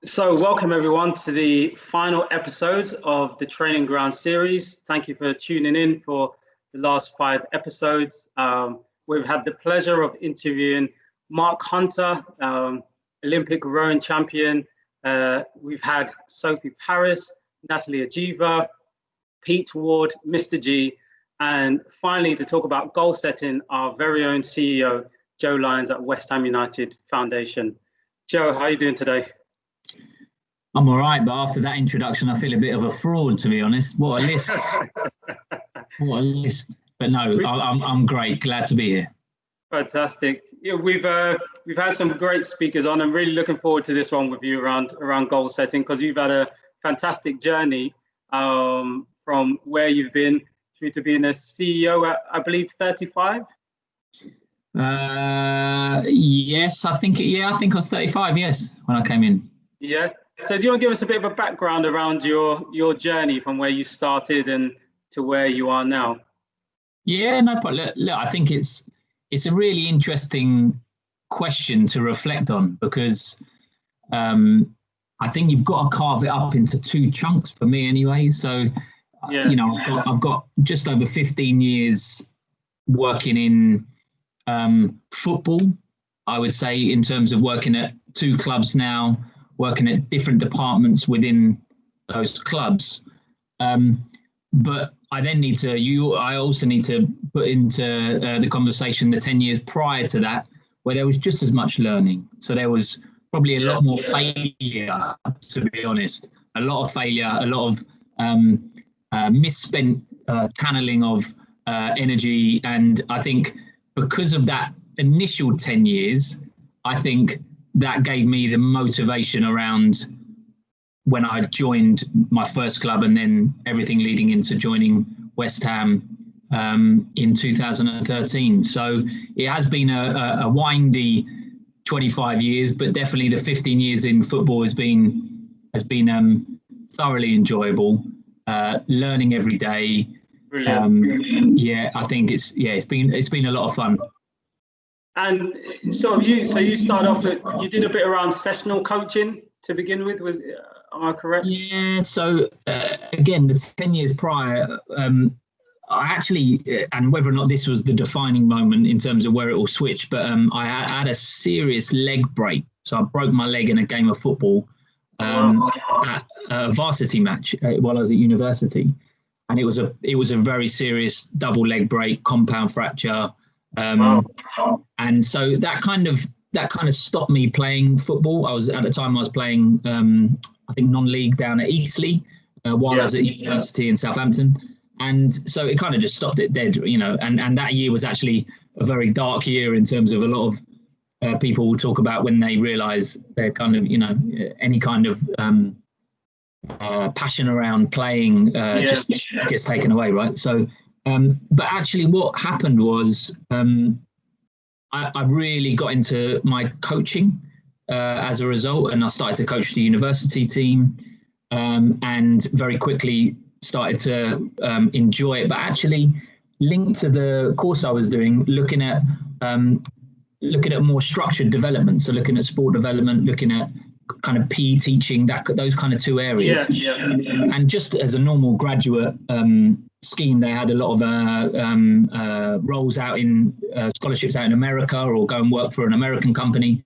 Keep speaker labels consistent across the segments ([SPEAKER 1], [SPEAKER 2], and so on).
[SPEAKER 1] So welcome everyone to the final episode of the Training Ground series. Thank you for tuning in for the last 5 episodes. We've had the pleasure of interviewing Mark Hunter, Olympic rowing champion. We've had Sophie Paris, Natalie Ajiva, Pete Ward, Mr. G, and finally to talk about goal setting, our very own CEO, Joe Lyons at West Ham United Foundation. Joe, how are you doing today?
[SPEAKER 2] I'm all right, but after that introduction, I feel a bit of a fraud, to be honest. What a list! What a list! But no, I'm great. Glad to be here.
[SPEAKER 1] Fantastic. Yeah, we've had some great speakers on. I'm really looking forward to this one with you around goal setting, because you've had a fantastic journey from where you've been through to being a CEO at, I believe, 35.
[SPEAKER 2] Yes, I think I was 35. Yes, when I came in.
[SPEAKER 1] Yeah. So do you want to give us a bit of a background around your journey from where you started and to where you are now?
[SPEAKER 2] Yeah, no problem. Look, I think it's a really interesting question to reflect on, because I think you've got to carve it up into 2 chunks for me anyway. So, yeah. I've got just over 15 years working in football, I would say, in terms of working at 2 clubs now, working at different departments within those clubs. But I then I also need to put into the conversation the 10 years prior to that, where there was just as much learning. So there was probably a lot more failure, to be honest, a lot of failure, a lot of misspent channeling of energy. And I think because of that initial 10 years, I think that gave me the motivation around when I joined my first club, and then everything leading into joining West Ham in 2013. So it has been a windy 25 years, but definitely the 15 years in football has been thoroughly enjoyable. Learning every day. Yeah, I think it's been a lot of fun.
[SPEAKER 1] And so you started off with, you did a bit around sessional coaching to begin with, am I correct?
[SPEAKER 2] Yeah, so again, the 10 years prior, I actually, and whether or not this was the defining moment in terms of where it will switch, but I had a serious leg break. So I broke my leg in a game of football at a varsity match while I was at university. And it was a very serious double leg break, compound fracture. And so that kind of stopped me playing football. At the time I was playing I think non-league down at Eastleigh while I was at university in Southampton, and so it kind of just stopped it dead, and that year was actually a very dark year in terms of a lot of people will talk about when they realize they're kind of any kind of passion around playing just gets taken away, right? So but actually what happened was I really got into my coaching as a result, and I started to coach the university team and very quickly started to enjoy it. But actually linked to the course I was doing, looking at more structured development, so looking at sport development, looking at kind of PE teaching, those kind of 2 areas. And just as a normal graduate scheme, they had a lot of roles out in scholarships out in America, or go and work for an American company.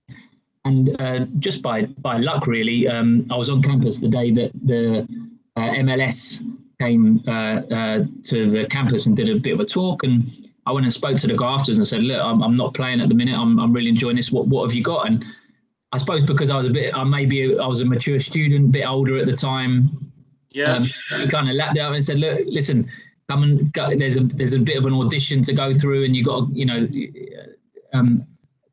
[SPEAKER 2] And just by luck, really, I was on campus the day that the MLS came to the campus and did a bit of a talk. And I went and spoke to the guy afterwards and said, "Look, I'm not playing at the minute. I'm really enjoying this. What have you got?" And I suppose because I was I was a mature student, a bit older at the time. Yeah. He kind of lapped it up and said, "Look, listen, come and go. There's a bit of an audition to go through, and you got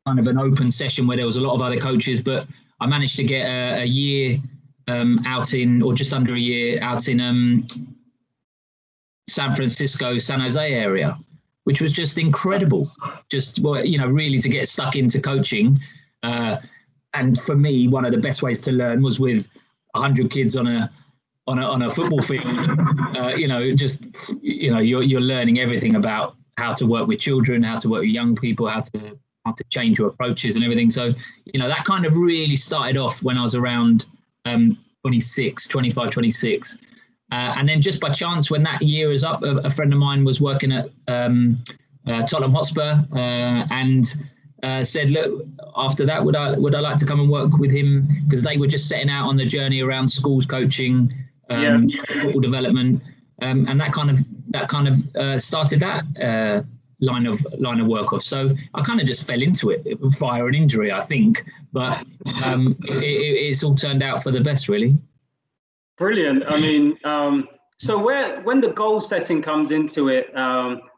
[SPEAKER 2] kind of an open session where there was a lot of other coaches, but I managed to get a year or just under a year out in San Francisco, San Jose area, which was just incredible. Just really to get stuck into coaching. And for me, one of the best ways to learn was with 100 kids on a football field. You're learning everything about how to work with children, how to work with young people, how to change your approaches and everything. So, that kind of really started off when I was around 25, 26. And then just by chance, when that year was up, a friend of mine was working at Tottenham Hotspur and said, look, after that, would I like to come and work with him? Because they were just setting out on the journey around schools coaching, football development, and that kind of started that line of work off. So I kind of just fell into it via an injury, I think, but it's all turned out for the best, really.
[SPEAKER 1] Brilliant. I mean, so when the goal setting comes into it,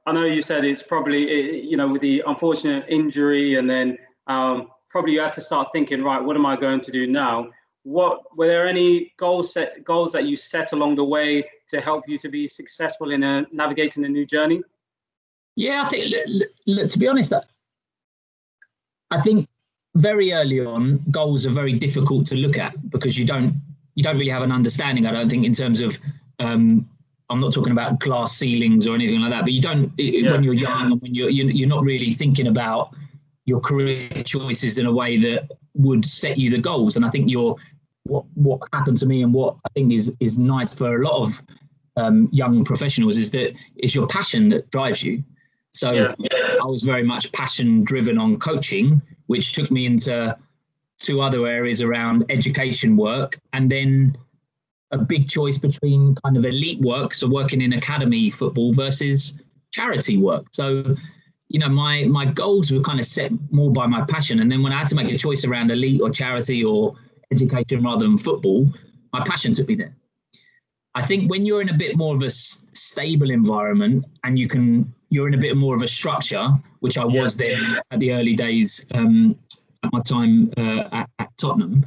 [SPEAKER 1] I know you said it's probably, with the unfortunate injury, and then probably you had to start thinking, right, what am I going to do now? Were there any goals that you set along the way to help you to be successful in navigating a new journey?
[SPEAKER 2] Yeah, I think, look, to be honest, I think very early on, goals are very difficult to look at because you don't really have an understanding, I don't think, in terms of, I'm not talking about glass ceilings or anything like that, but you don't, when you're young and when you're not really thinking about your career choices in a way that would set you the goals. And I think what happened to me and what I think is nice for a lot of young professionals is that it's your passion that drives you. So I was very much passion driven on coaching, which took me into two other areas around education work, and then a big choice between kind of elite work, so working in academy football, versus charity work. So, my goals were kind of set more by my passion. And then when I had to make a choice around elite or charity or education rather than football, my passion took me there. I think when you're in a bit more of a stable environment and you're in a bit more of a structure, which I was then at the early days at my time at Tottenham,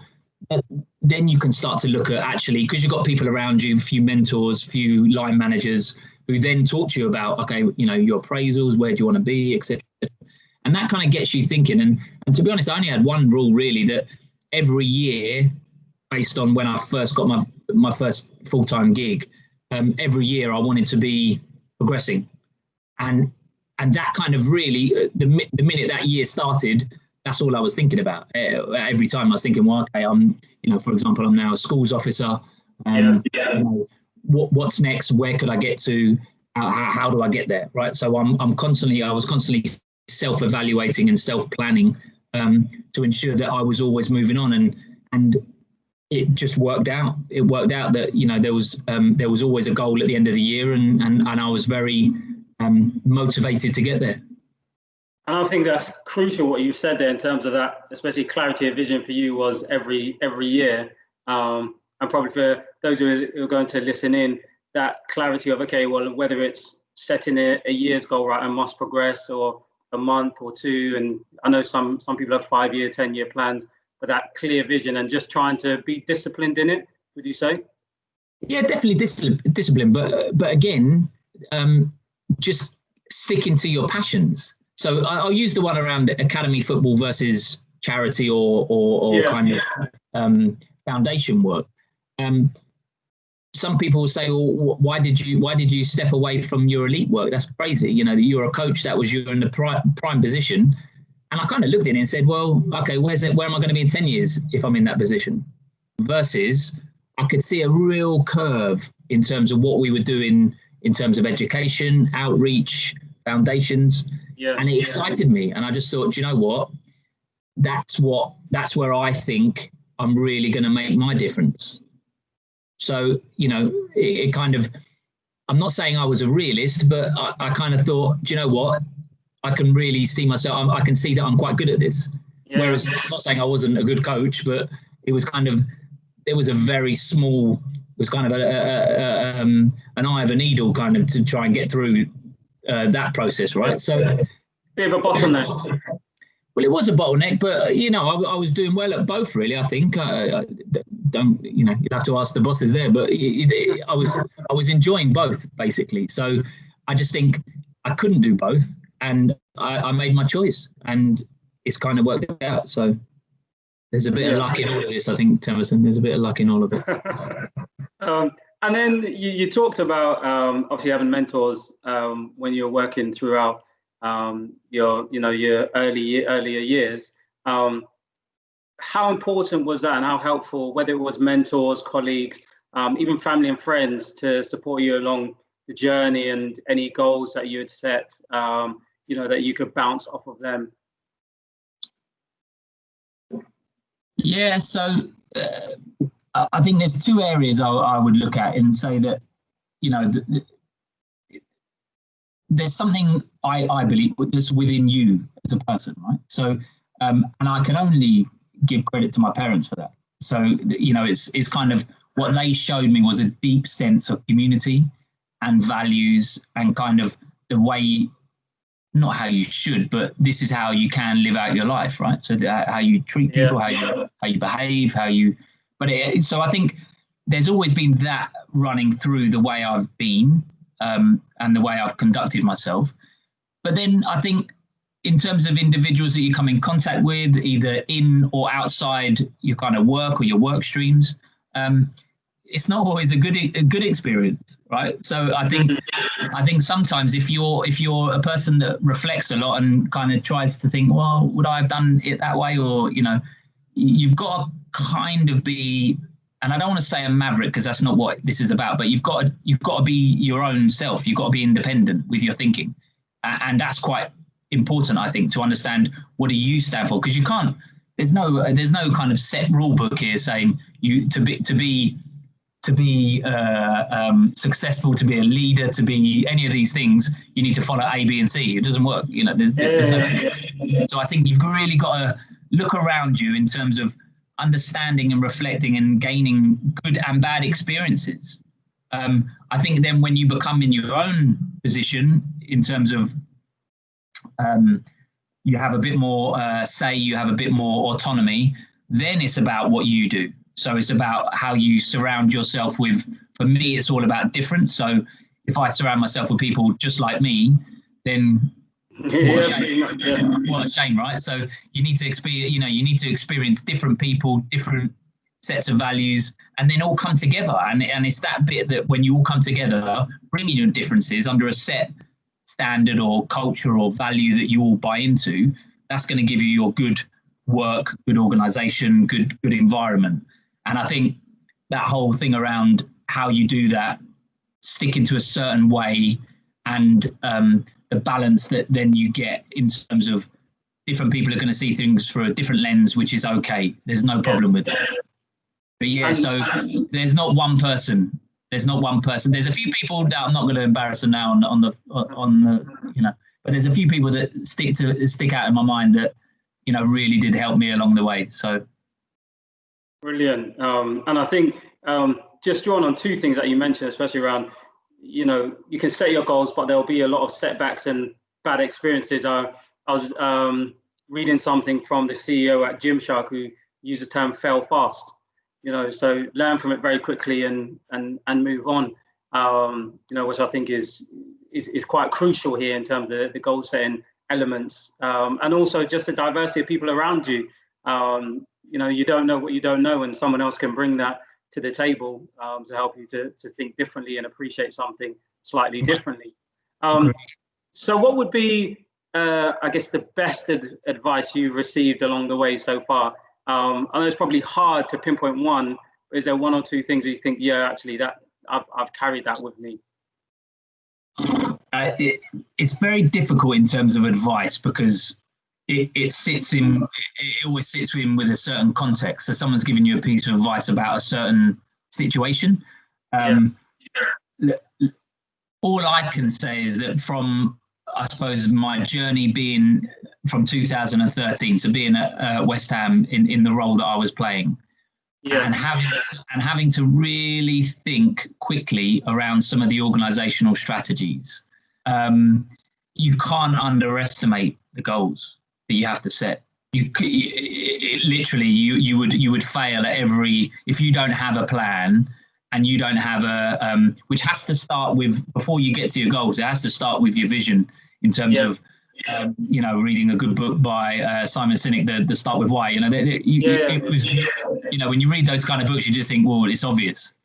[SPEAKER 2] then you can start to look at, actually, because you've got people around you, a few mentors, few line managers who then talk to you about, okay, your appraisals, where do you want to be, etc. And that kind of gets you thinking. And to be honest, I only had one rule really, that every year, based on when I first got my first full-time gig, every year I wanted to be progressing. And that kind of really, the minute that year started, that's all I was thinking about. Every time I was thinking, well, okay, for example, I'm now a schools officer. What's next? Where could I get to? How do I get there? Right. So I was constantly self-evaluating and self-planning to ensure that I was always moving on. And it just worked out. It worked out that, there was always a goal at the end of the year, and I was very motivated to get there.
[SPEAKER 1] And I think that's crucial what you said there in terms of that, especially clarity of vision for you was every year. And probably for those who are going to listen in, that clarity of, okay, well, whether it's setting a year's goal, right, and must progress, or a month or two. And I know some people have 5-year, 10-year plans, but that clear vision and just trying to be disciplined in it, would you say?
[SPEAKER 2] Yeah, definitely discipline. But again, just sticking to your passions. So I'll use the one around academy football versus charity or kind of foundation work. Some people will say, well, why did you step away from your elite work? That's crazy. You're a coach, you're in the prime position. And I kind of looked at it and said, well, okay, where am I going to be in 10 years if I'm in that position? Versus I could see a real curve in terms of what we were doing in terms of education, outreach, foundations. And it excited me. And I just thought, you know what? That's where I think I'm really going to make my difference. So, it kind of, I'm not saying I was a realist, but I kind of thought, do you know what? I can really see myself. I can see that I'm quite good at this. Yeah. Whereas I'm not saying I wasn't a good coach, but it was kind of, there was a very small, it was kind of an eye of a needle kind of to try and get through that process, right? So
[SPEAKER 1] bit of a bottleneck.
[SPEAKER 2] Well, it was a bottleneck, but I was doing well at both, really. I think I don't, you'd have to ask the bosses there, but I was enjoying both basically. So I just think I couldn't do both, and I made my choice, and it's kind of worked out. So there's a bit of luck in all of this, I think, Temerson. There's a bit of luck in all of it.
[SPEAKER 1] And then you talked about obviously having mentors when you're working throughout your earlier years. how important was that, and how helpful, whether it was mentors, colleagues, even family and friends, to support you along the journey, and any goals that you had set, that you could bounce off of them?
[SPEAKER 2] Yeah, so I think there's two areas I would look at and say that, there's something I believe that's within you as a person, right? So, and I can only give credit to my parents for that. So, it's kind of what they showed me was a deep sense of community and values, and kind of the way, not how you should, but this is how you can live out your life, right? So how you treat people, how you behave, so I think there's always been that running through the way I've been, and the way I've conducted myself. But then I think in terms of individuals that you come in contact with, either in or outside your kind of work or your work streams, it's not always a good experience, right? So I think sometimes if you're a person that reflects a lot and kind of tries to think, well, would I have done it that way? Or, you've got to kind of be, and I don't want to say a maverick because that's not what this is about, but you've got to be your own self. You've got to be independent with your thinking. And that's quite important, I think, to understand what do you stand for, because you can't, there's no kind of set rule book here saying to be successful, to be a leader, to be any of these things, you need to follow A, B, and C. It doesn't work. There's no. So I think you've really got to look around you in terms of understanding and reflecting and gaining good and bad experiences. I think then when you become in your own position, in terms of you have a bit more say, you have a bit more autonomy, then it's about what you do. So it's about how you surround yourself with, for me, it's all about difference. So if I surround myself with people just like me, then what a shame, right? So you need to experience different people, different sets of values, and then all come together. And it's that bit that when you all come together, bringing your differences under a set standard or culture or value that you all buy into, that's going to give you your good work, good organization, good environment. And I think that whole thing around how you do that, sticking to a certain way, and the balance that then you get in terms of different people are going to see things through a different lens, which is okay. There's no problem with that. But yeah, so there's not one person. There's a few people that I'm not going to embarrass them now on the but there's a few people that stick out in my mind that really did help me along the way. So.
[SPEAKER 1] Brilliant. And I think just drawing on two things that you mentioned, especially around, you can set your goals, but there'll be a lot of setbacks and bad experiences. I was reading something from the CEO at Gymshark who used the term fail fast, so learn from it very quickly and move on, which I think is quite crucial here in terms of the goal setting elements, and also just the diversity of people around you. You don't know what you don't know, and someone else can bring that to the table to help you to think differently and appreciate something slightly differently. So what would be, I guess, the best advice you've received along the way so far? I know it's probably hard to pinpoint one, but is there one or two things that you think, yeah, actually, that I've carried that with me?
[SPEAKER 2] It's very difficult in terms of advice because it always sits in with a certain context. So someone's giving you a piece of advice about a certain situation. All I can say is that from, I suppose, my journey being from 2013 to being at West Ham in the role that I was playing, and having to really think quickly around some of the organisational strategies. You can't underestimate the goals that you have to set. You would fail at every, if you don't have a plan and you don't have which has to start with, before you get to your goals, it has to start with your vision in terms of reading a good book by Simon Sinek, the Start With Why. It was, when you read those kind of books, you just think, well, it's obvious.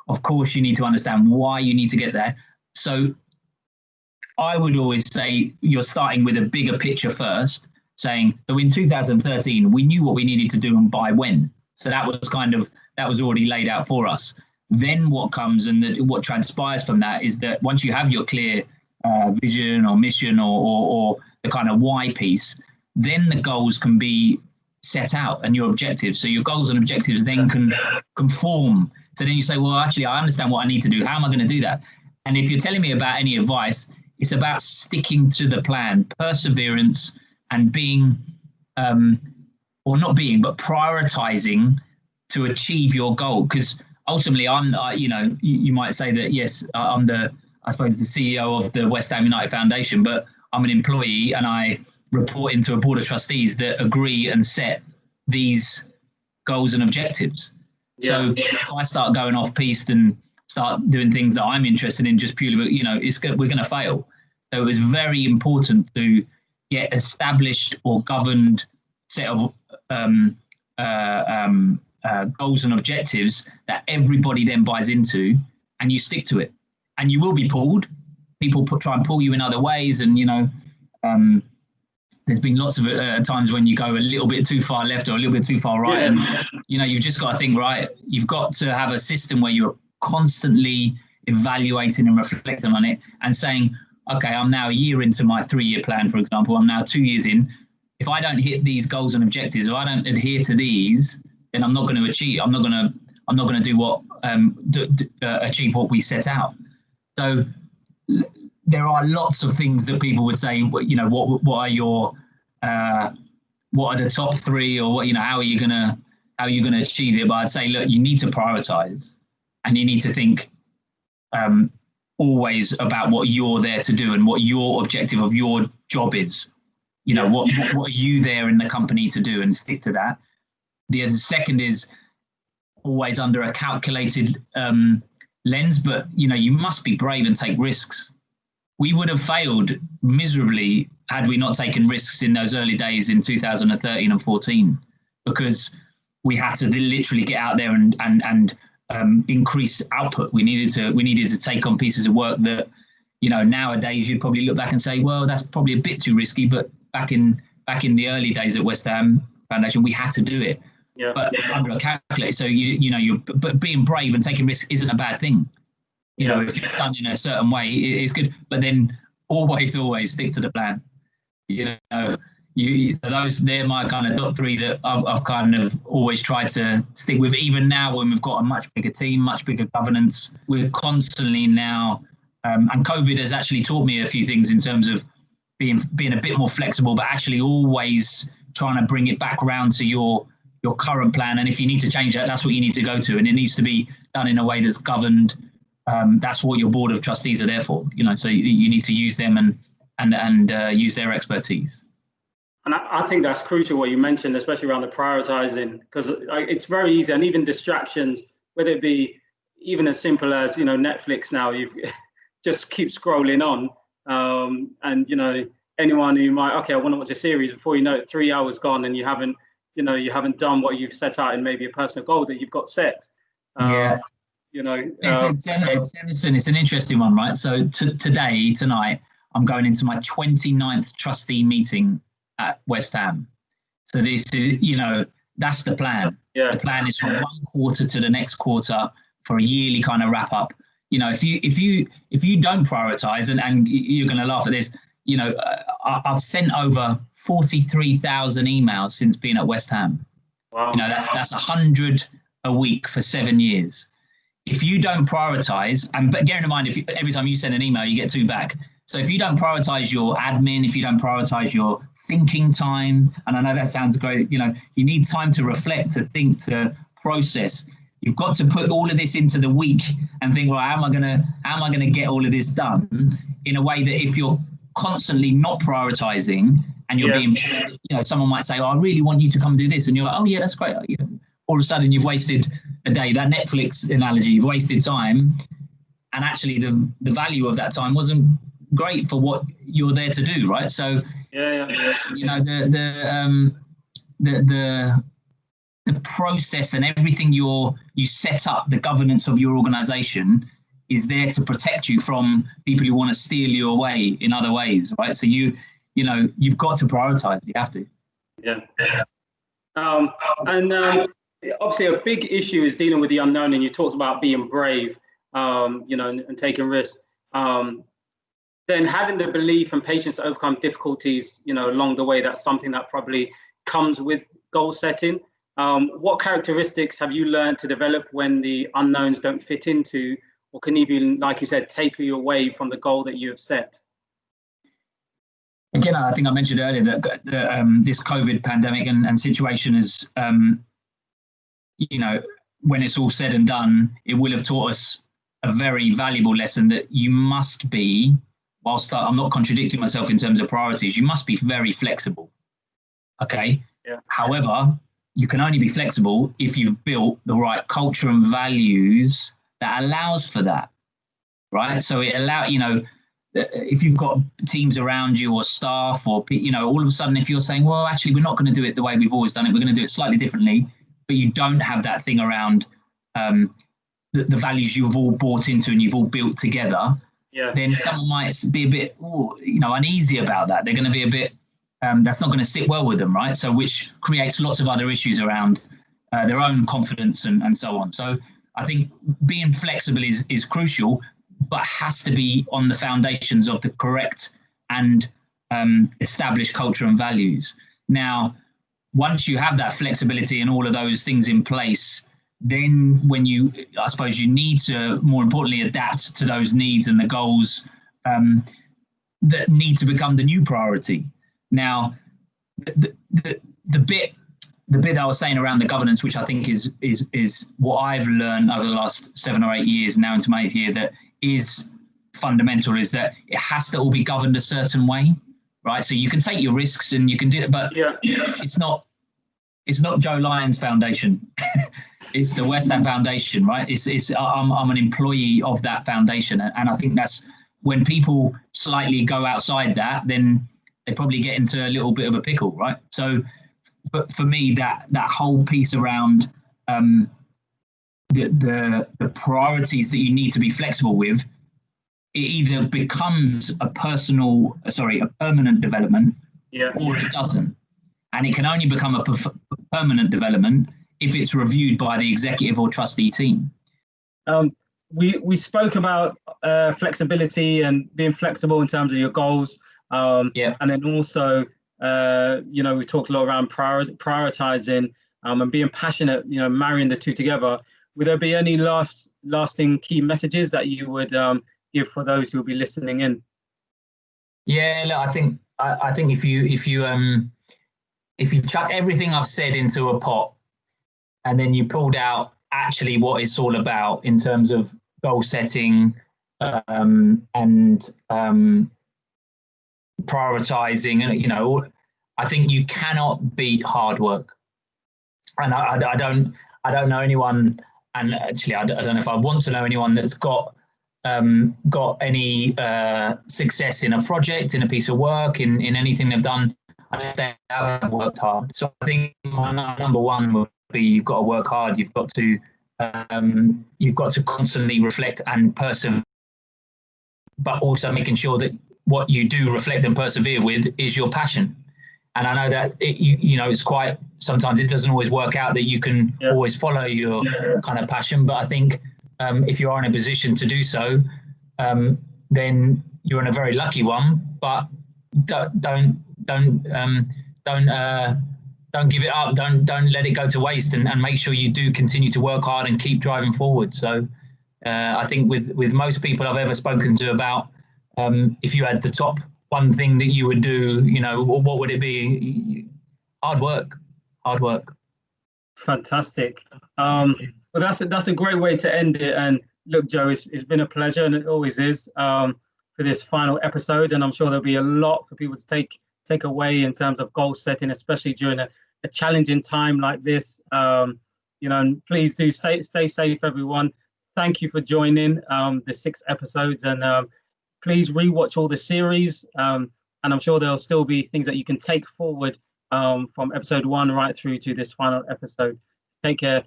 [SPEAKER 2] Of course you need to understand why you need to get there. So I would always say you're starting with a bigger picture first, saying, so in 2013, we knew what we needed to do and by when. So that was already laid out for us. Then what comes and what transpires from that is that once you have your clear vision or mission or the kind of why piece, then the goals can be set out and your objectives. So your goals and objectives then can conform. So then you say, well, actually, I understand what I need to do. How am I going to do that? And if you're telling me about any advice, it's about sticking to the plan, perseverance, and being, or not being, but prioritizing to achieve your goal. Because ultimately, you might say that, yes, I'm I suppose the CEO of the West Ham United Foundation, but I'm an employee and I report into a board of trustees that agree and set these goals and objectives. Yeah. So if I start going off piste and start doing things that I'm interested in just purely, we're going to fail. So it was very important to get established or governed set of goals and objectives that everybody then buys into, and you stick to it. And you will be pulled. People try and pull you in other ways, and there's been lots of times when you go a little bit too far left or a little bit too far right, and you've just got to think, right, you've got to have a system where you're constantly evaluating and reflecting on it and saying, okay, I'm now a year into my 3-year plan, for example. I'm now 2 years in. If I don't hit these goals and objectives, if I don't adhere to these, then I'm not going to achieve. I'm not going to do what achieve what we set out. So there are lots of things that people would say, what are your what are the top 3, or what, how are you gonna achieve it? But I'd say, look, you need to prioritize, and you need to think always about what you're there to do and what your objective of your job is. What are you there in the company to do, and stick to that. The second is always under a calculated lens, but you must be brave and take risks. We would have failed miserably had we not taken risks in those early days in 2013 and 14, because we had to literally get out there and increase output. We needed to take on pieces of work that, nowadays you'd probably look back and say, well, that's probably a bit too risky. But back in the early days at West Ham Foundation, we had to do it. Yeah. But under a calculator. So but being brave and taking risks isn't a bad thing. If it's done in a certain way, it's good. But then always stick to the plan. So they're my kind of top 3 that I've kind of always tried to stick with. Even now, when we've got a much bigger team, much bigger governance, we're constantly now. And COVID has actually taught me a few things in terms of being a bit more flexible, but actually always trying to bring it back around to your current plan. And if you need to change that, that's what you need to go to, and it needs to be done in a way that's governed. That's what your board of trustees are there for, so you need to use them and use their expertise.
[SPEAKER 1] And I think that's crucial what you mentioned, especially around the prioritizing, because it's very easy, and even distractions, whether it be even as simple as, Netflix now, you just keep scrolling on, and, anyone who might, okay, I want to watch a series, before you know it, 3 hours gone, and you haven't done what you've set out in maybe a personal goal that you've got set.
[SPEAKER 2] It's an interesting one, right? So tonight, I'm going into my 29th trustee meeting at West Ham. So this is, that's the plan. Yeah. The plan is from one quarter to the next quarter for a yearly kind of wrap up. If you don't prioritize, and you're going to laugh at this, I've sent over 43,000 emails since being at West Ham. Wow. That's 100 a week for 7 years. If you don't prioritize, but bearing in mind, every time you send an email, you get 2 back. So if you don't prioritize your admin, if you don't prioritize your thinking time, and I know that sounds great, you need time to reflect, to think, to process. You've got to put all of this into the week and think, well, how am I gonna get all of this done in a way that if you're constantly not prioritizing and you're being, someone might say, oh, I really want you to come do this, and you're like, oh yeah, that's great. All of a sudden you've wasted a day. That Netflix analogy, you've wasted time, and actually the value of that time wasn't great for what you're there to do, right? So the process and everything you set up, the governance of your organization is there to protect you from people who want to steal you away in other ways, right? So you've got to prioritize. You have to.
[SPEAKER 1] Yeah. And obviously a big issue is dealing with the unknown, and you talked about being brave, and taking risks. Then having the belief and patience to overcome difficulties, along the way, that's something that probably comes with goal setting. What characteristics have you learned to develop when the unknowns don't fit into, or can even, like you said, take you away from the goal that you have set?
[SPEAKER 2] Again, I think I mentioned earlier that this COVID pandemic and situation is, when it's all said and done, it will have taught us a very valuable lesson that you must be, whilst I'm not contradicting myself in terms of priorities, you must be very flexible. Okay.
[SPEAKER 1] Yeah.
[SPEAKER 2] However, you can only be flexible if you've built the right culture and values that allows for that. Right. So it if you've got teams around you or staff or, all of a sudden, if you're saying, well, actually, we're not going to do it the way we've always done it, we're going to do it slightly differently, but you don't have that thing around the values you've all bought into and you've all built together, then someone might be a bit, uneasy about that. They're going to be a bit, that's not going to sit well with them, right? So which creates lots of other issues around their own confidence and so on. So I think being flexible is crucial, but has to be on the foundations of the correct and established culture and values. Now, once you have that flexibility and all of those things in place, then I suppose you need to, more importantly, adapt to those needs and the goals that need to become the new priority. Now, the bit I was saying around the governance, which I think is what I've learned over the last 7 or 8 years, now into my 8th year, that is fundamental, is that it has to all be governed a certain way, right? So you can take your risks and you can do it, but it's not Joe Lyons Foundation. It's the West Ham Foundation, right? I'm an employee of that foundation, and I think that's when people slightly go outside that, then they probably get into a little bit of a pickle, right? So, but for me, that whole piece around the priorities that you need to be flexible with, it either becomes a permanent development, or it doesn't. And it can only become a permanent development if it's reviewed by the executive or trustee team.
[SPEAKER 1] We spoke about flexibility and being flexible in terms of your goals. And then also, we talked a lot around prioritizing and being passionate, marrying the two together. Would there be any lasting key messages that you would give for those who will be listening in?
[SPEAKER 2] Yeah, look, I think if you chuck everything I've said into a pot and then you pulled out actually what it's all about in terms of goal setting and prioritizing, I think you cannot beat hard work. And I don't know anyone, and actually I don't know if I want to know anyone that's got any success in a project, in a piece of work, in anything they've done, unless they have worked hard. So I think my number one would be you've got to work hard. You've got to constantly reflect and persevere, but also making sure that what you do reflect and persevere with is your passion. And I know that it's quite, sometimes it doesn't always work out that you can always follow your kind of passion. But I think if you are in a position to do so, then you're in a very lucky one. But don't give it up. Don't let it go to waste, and make sure you do continue to work hard and keep driving forward. So I think with most people I've ever spoken to about, if you had the top one thing that you would do, what would it be? Hard work.
[SPEAKER 1] Fantastic. Well, that's a great way to end it. And look, Joe, it's been a pleasure, and it always is, for this final episode. And I'm sure there'll be a lot for people to take away in terms of goal setting, especially during a challenging time like this. And please do stay safe, everyone. Thank you for joining the 6 episodes, and please rewatch all the series. And I'm sure there'll still be things that you can take forward from episode 1 right through to this final episode. Take care.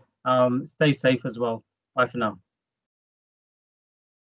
[SPEAKER 1] Stay safe as well. Bye for now.